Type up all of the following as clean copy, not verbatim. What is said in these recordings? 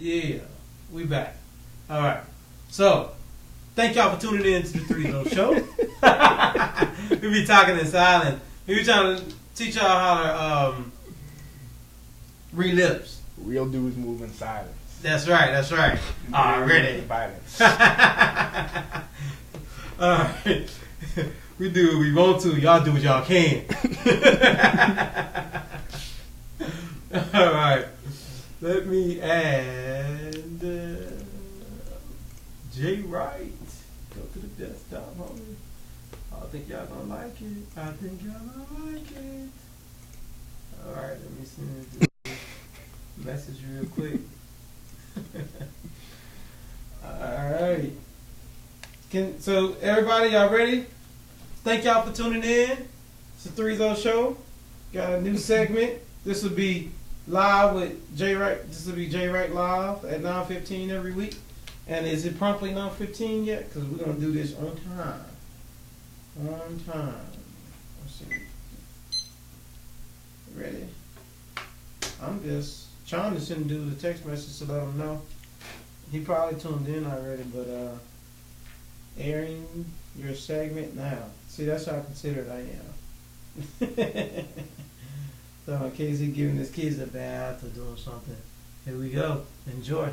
Yeah, we back. All right. So, thank y'all for tuning in to the 3 Show. We be talking in silence. We be trying to teach y'all how to read lips. Real dudes move in silence. That's right. That's right. Already. Violence. All right. We do what we want to. Y'all do what y'all can. All right. Let me add J. Wright. Go to the desktop, homie. I think y'all gonna like it. I think y'all gonna like it. All right. Let me send this message real quick. All right. So everybody, y'all ready? Thank y'all for tuning in. It's the 3 Show. Got a new segment. This will be live with J. Wright. This will be J. Wright live at 9:15 every week. And is it promptly 9:15 yet? Because we're gonna do this on time. On time. Let's see. Ready? I'm just trying to send dude a text message to let him know. He probably tuned in already, but airing your segment now. See, that's how considerate I am. So in case he's giving his kids a bath or doing something, here we go. Enjoy.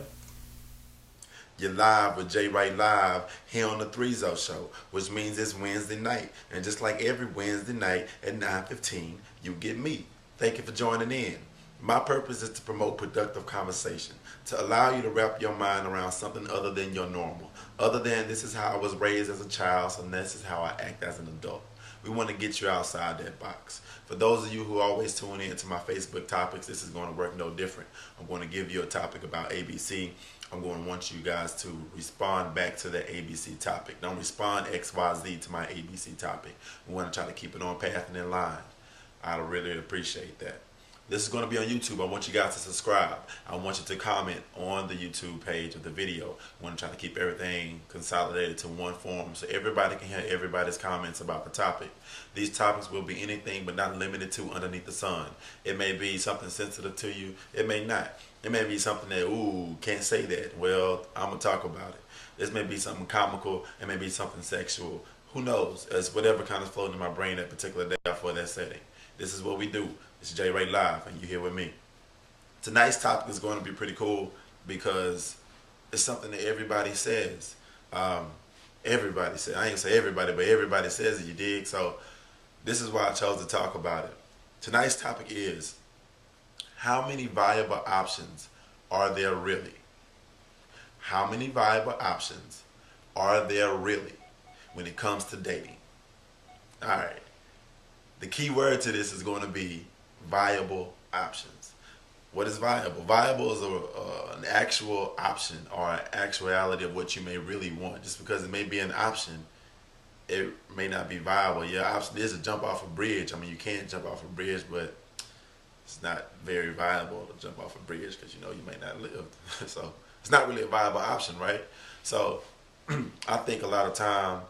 You're live with J. Wright Live here on the 3 Show, which means it's Wednesday night. And just like every Wednesday night at 9:15, you get me. Thank you for joining in. My purpose is to promote productive conversation, to allow you to wrap your mind around something other than your normal, other than this is how I was raised as a child, so this is how I act as an adult. We want to get you outside that box. For those of you who always tune in to my Facebook topics, this is going to work no different. I'm going to give you a topic about ABC. I'm going to want you guys to respond back to the ABC topic. Don't respond XYZ to my ABC topic. We want to try to keep it on path and in line. I'd really appreciate that. This is going to be on YouTube. I want you guys to subscribe. I want you to comment on the YouTube page of the video. I want to try to keep everything consolidated to one form so everybody can hear everybody's comments about the topic. These topics will be anything but not limited to underneath the sun. It may be something sensitive to you. It may not. It may be something that, ooh, can't say that. Well, I'm going to talk about it. This may be something comical. It may be something sexual. Who knows? It's whatever kind of floating in my brain that particular day for that setting. This is what we do. It's J. Wright Live, and you're here with me. Tonight's topic is going to be pretty cool because it's something that everybody says. Everybody says. I ain't gonna say everybody, but everybody says it, you dig? So this is why I chose to talk about it. Tonight's topic is, how many viable options are there really? How many viable options are there really when it comes to dating? All right. The key word to this is going to be viable options. What is viable? Viable is an actual option or an actuality of what you may really want. Just because it may be an option, it may not be viable. Your option is to jump off a bridge. I mean, you can jump off a bridge, but it's not very viable to jump off a bridge because you know you may not live. So it's not really a viable option, right? So I think a lot of time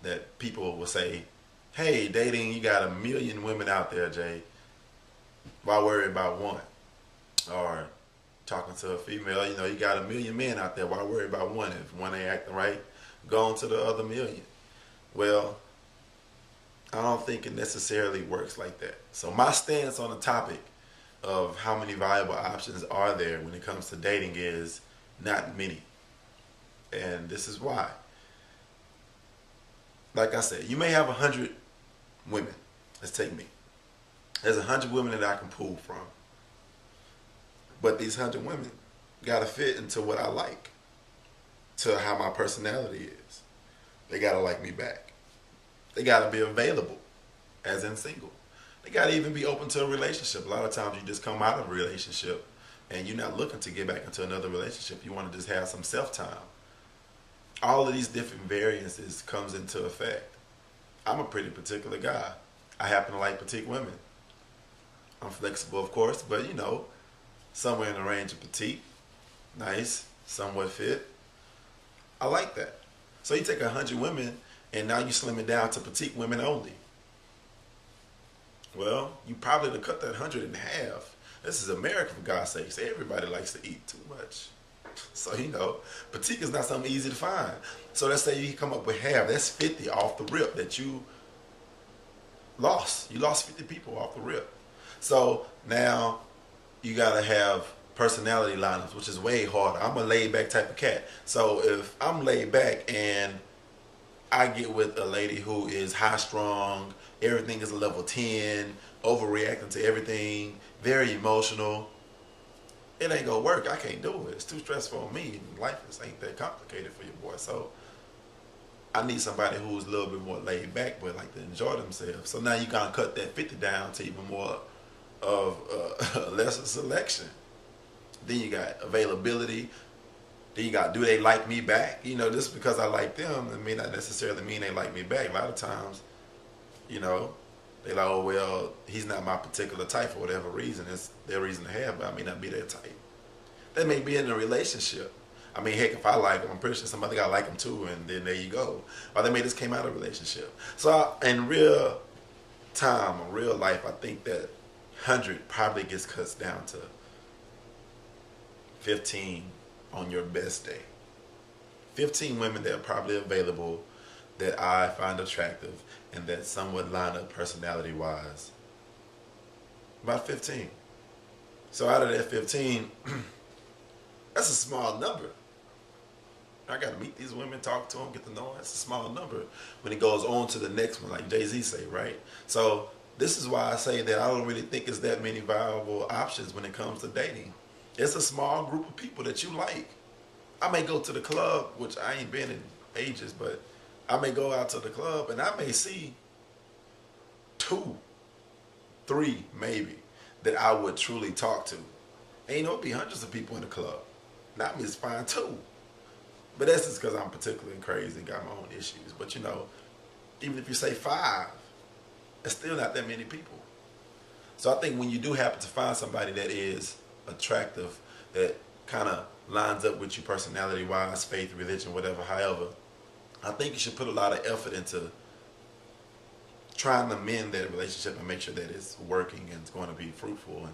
that people will say, hey, dating, you got 1 million women out there, Jay. Why worry about one? Or talking to a female, you know, you got 1 million men out there. Why worry about one? If one ain't acting right, go on to the other 1 million. Well, I don't think it necessarily works like that. So my stance on the topic of how many viable options are there when it comes to dating is not many. And this is why. Like I said, you may have 100 women. Let's take me. There's 100 women that I can pull from. But these 100 women got to fit into what I like, to how my personality is. They got to like me back. They got to be available, as in single. They got to even be open to a relationship. A lot of times you just come out of a relationship and you're not looking to get back into another relationship. You want to just have some self-time. All of these different variances comes into effect. I'm a pretty particular guy. I happen to like petite women. I'm flexible, of course, but you know, somewhere in the range of petite, nice, somewhat fit. I like that. So you take 100 women and now you slim it down to petite women only. Well, you probably to cut that 100 in half. This is America, for God's sakes. Everybody likes to eat too much. So, petite is not something easy to find. So let's say you come up with half. That's 50 off the rip that you lost. You lost 50 people off the rip. So now you got to have personality lineups, which is way harder. I'm a laid back type of cat. So if I'm laid back and I get with a lady who is high strung, everything is a level 10, overreacting to everything, very emotional, it ain't gonna work. I can't do it. It's too stressful on me. Life just ain't that complicated for your boy. So I need somebody who's a little bit more laid back, but like to enjoy themselves. So now you gotta cut that 50 down to even more of a lesser selection. Then you got availability. Then you got, do they like me back? Just because I like them, it may not necessarily mean they like me back. A lot of times, they like, oh, well, he's not my particular type for whatever reason. It's their reason to have, but I may not be their type. They may be in a relationship. I mean, heck, if I like them, I'm pretty sure somebody got to like them too, and then there you go. Or they may just came out of a relationship. So in real time, or real life, I think that 100 probably gets cut down to 15 on your best day. 15 women that are probably available that I find attractive and that somewhat line up personality-wise. About 15. So out of that 15, that's a small number. I got to meet these women, talk to them, get to know them. That's a small number when it goes on to the next one, like Jay-Z say, right? So this is why I say that I don't really think it's that many viable options when it comes to dating. It's a small group of people that you like. I may go to the club, which I ain't been in ages, but I may go out to the club and I may see 2, 3 maybe that I would truly talk to. Ain't no be hundreds of people in the club. Not me, it's fine 2. But that's just because I'm particularly crazy and got my own issues. But even if you say 5, it's still not that many people. So I think when you do happen to find somebody that is attractive, that kind of lines up with you personality-wise, faith, religion, whatever, however, I think you should put a lot of effort into trying to mend that relationship and make sure that it's working and it's going to be fruitful and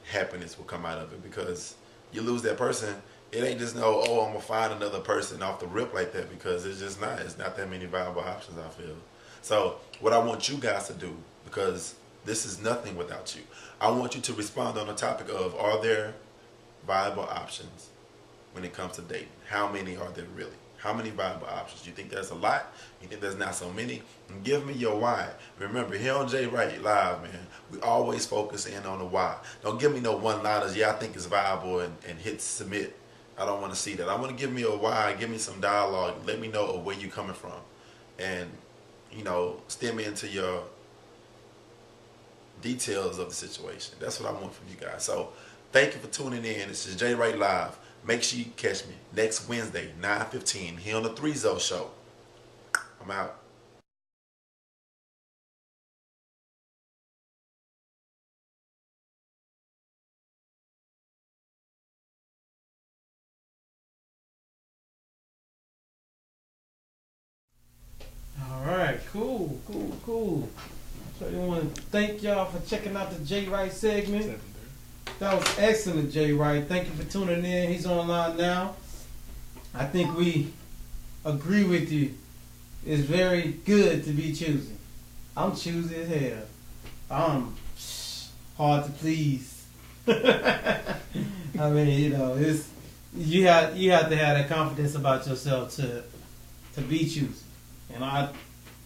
happiness will come out of it. Because you lose that person, it ain't just I'm going to find another person off the rip like that, because it's not that many viable options, I feel. So what I want you guys to do, because this is nothing without you, I want you to respond on the topic of, are there viable options when it comes to dating? How many are there really? How many viable options? Do you think there's a lot? You think there's not so many? And give me your why. Remember, here on Jay Wright Live, man, we always focus in on the why. Don't give me no one-liners, I think it's viable, and hit submit. I don't want to see that. I want to give me a why, give me some dialogue, let me know where you're coming from. And, steer me into your details of the situation. That's what I want from you guys. So thank you for tuning in. This is Jay Wright Live. Make sure you catch me next Wednesday, 9:15, here on the 3-Zo Show. I'm out. All right, cool. So I want to thank y'all for checking out the Jay Wright segment. That was excellent, Jay Wright. Thank you for tuning in. He's online now. I think we agree with you. It's very good to be choosy. I'm choosy as hell. I'm hard to please. I mean, it's you have to have that confidence about yourself to be choosy. And I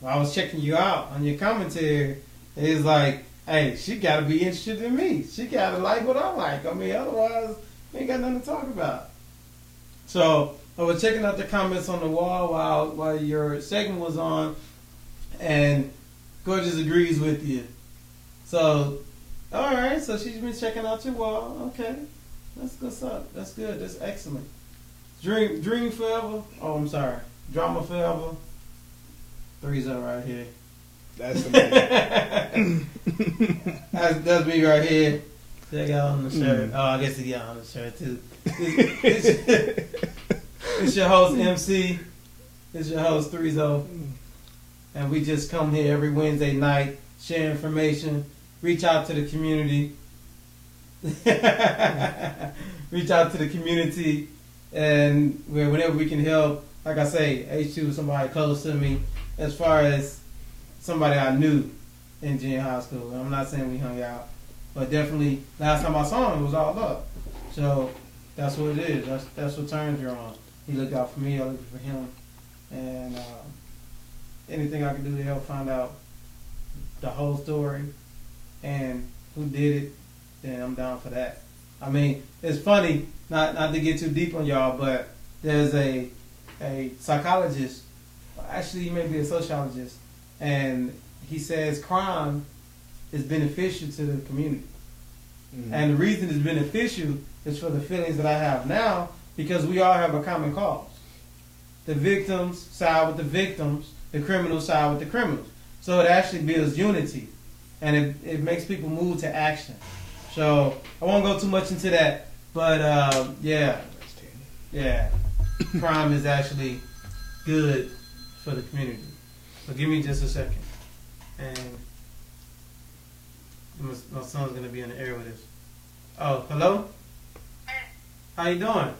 was checking you out on your commentary. It's like, hey, she got to be interested in me. She got to like what I like. I mean, otherwise, we ain't got nothing to talk about. So I was checking out the comments on the wall while your segment was on, and Gorgeous agrees with you. So, all right. So she's been checking out your wall. Okay, that's what's up. That's good. That's excellent. Dream forever. Oh, I'm sorry. Drama forever. 3-Zo right here. That's amazing. That's me right here. Check out on the shirt. Oh, I guess he got on the shirt too. It's your host MC. It's your host 3-Zo, and we just come here every Wednesday night, share information, reach out to the community, reach out to the community, and whenever we can help. Like I say, H2 was somebody close to me as far as somebody I knew in junior high school. I'm not saying we hung out, but definitely last time I saw him, it was all love. So that's what it is. That's what turns you're on. He looked out for me, I looked for him, and anything I can do to help find out the whole story and who did it, then I'm down for that. I mean, it's funny, not to get too deep on y'all, but there's a psychologist, actually he may be a sociologist, and he says crime is beneficial to the community. Mm-hmm. And the reason it's beneficial is for the feelings that I have now, because we all have a common cause. The victims side with the victims, the criminals side with the criminals. So it actually builds unity, and it makes people move to action. So I won't go too much into that, but yeah, crime is actually good for the community. So give me just a second, and my son's gonna be in the air with us. Oh, hello? How you doing?